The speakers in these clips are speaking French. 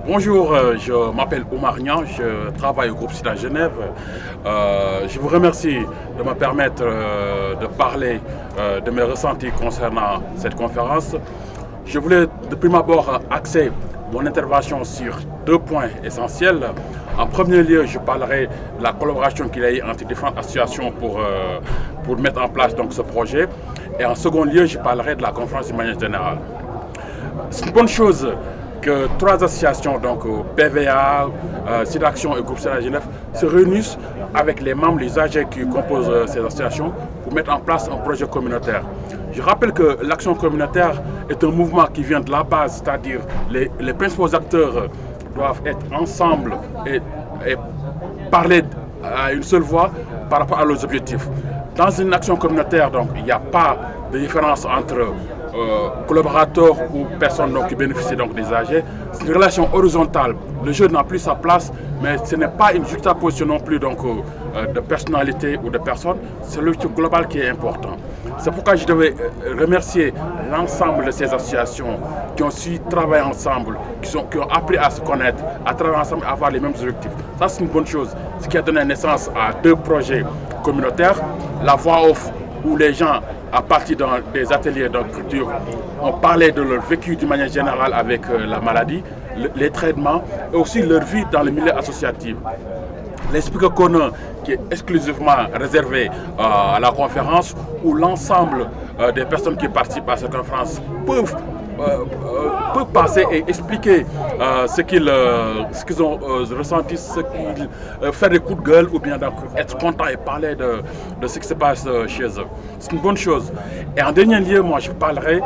Bonjour, je m'appelle Omar Nian, je travaille au groupe SIDA Genève. Je vous remercie de me permettre de parler de mes ressentis concernant cette conférence. Je voulais de prime abord axer mon intervention sur deux points essentiels. En premier lieu, je parlerai de la collaboration qu'il y a eu entre différentes associations pour mettre en place donc, ce projet. Et en second lieu, je parlerai de la conférence de manière générale. C'est une bonne chose que trois associations, donc PVA, SIDA Action et Groupe SIDA Genève, se réunissent avec les membres, les AG qui composent ces associations pour mettre en place un projet communautaire. Je rappelle que l'action communautaire est un mouvement qui vient de la base, c'est-à-dire les principaux acteurs doivent être ensemble et parler à une seule voix par rapport à leurs objectifs. Dans une action communautaire, donc, il n'y a pas de différence entre collaborateurs ou personnes donc, qui bénéficient donc, des AG. C'est une relation horizontale. Le jeu n'a plus sa place, mais ce n'est pas une juxtaposition non plus donc, de personnalité ou de personnes. C'est l'objectif global qui est important. C'est pourquoi je devais remercier l'ensemble de ces associations qui ont su travailler ensemble, qui ont appris à se connaître, à travailler ensemble et à avoir les mêmes objectifs. Ça, c'est une bonne chose. Ce qui a donné naissance à deux projets communautaires. La voix off, où les gens, à partir des ateliers de culture, ont parlé de leur vécu d'une manière générale avec la maladie, les traitements et aussi leur vie dans le milieu associatif. L'esprit commun qui est exclusivement réservé à la conférence où l'ensemble des personnes qui participent à cette conférence peuvent passer et expliquer ce qu'ils ont ressenti, faire des coups de gueule ou bien être content et parler de ce qui se passe chez eux. C'est une bonne chose. Et en dernier lieu, moi je parlerai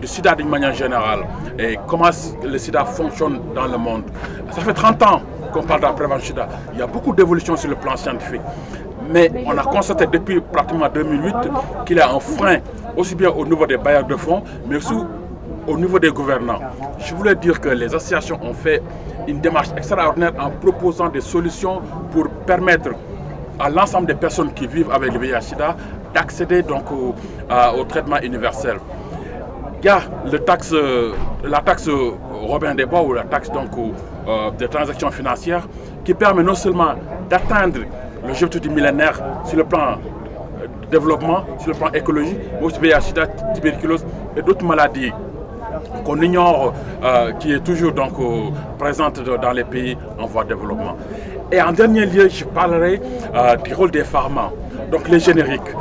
du sida d'une manière générale et comment le sida fonctionne dans le monde. Ça fait 30 ans qu'on parle de la prévention sida. Il y a beaucoup d'évolutions sur le plan scientifique. Mais on a constaté depuis pratiquement 2008 qu'il y a un frein aussi bien au niveau des bailleurs de fonds, mais aussi au niveau des gouvernants. Je voulais dire que les associations ont fait une démarche extraordinaire en proposant des solutions pour permettre à l'ensemble des personnes qui vivent avec le VIH-Sida d'accéder donc au traitement universel. Il y a la taxe Robin des Bois ou la taxe donc, des transactions financières qui permet non seulement d'atteindre l'objectif du millénaire sur le plan développement, sur le plan écologique, mais aussi VIH-Sida, tuberculose et d'autres maladies qu'on ignore, qui est toujours donc, présente dans les pays en voie de développement. Et en dernier lieu, je parlerai du rôle des pharma, donc les génériques.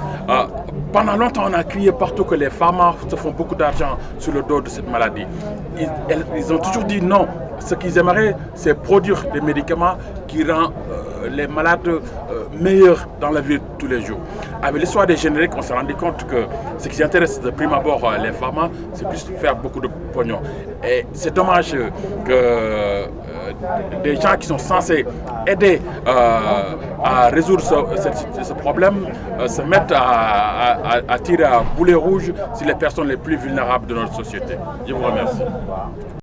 Pendant longtemps, on a crié partout que les pharma se font beaucoup d'argent sur le dos de cette maladie. Ils ont toujours dit non. Ce qu'ils aimeraient, c'est produire des médicaments qui rendent les malades meilleurs dans la vie de tous les jours. Avec l'histoire des génériques, on s'est rendu compte que ce qui intéresse de prime abord les pharma, c'est plus faire beaucoup de pognon. Et c'est dommage que des gens qui sont censés aider à résoudre ce problème se mettent à tirer à boulet rouge sur les personnes les plus vulnérables de notre société. Je vous remercie.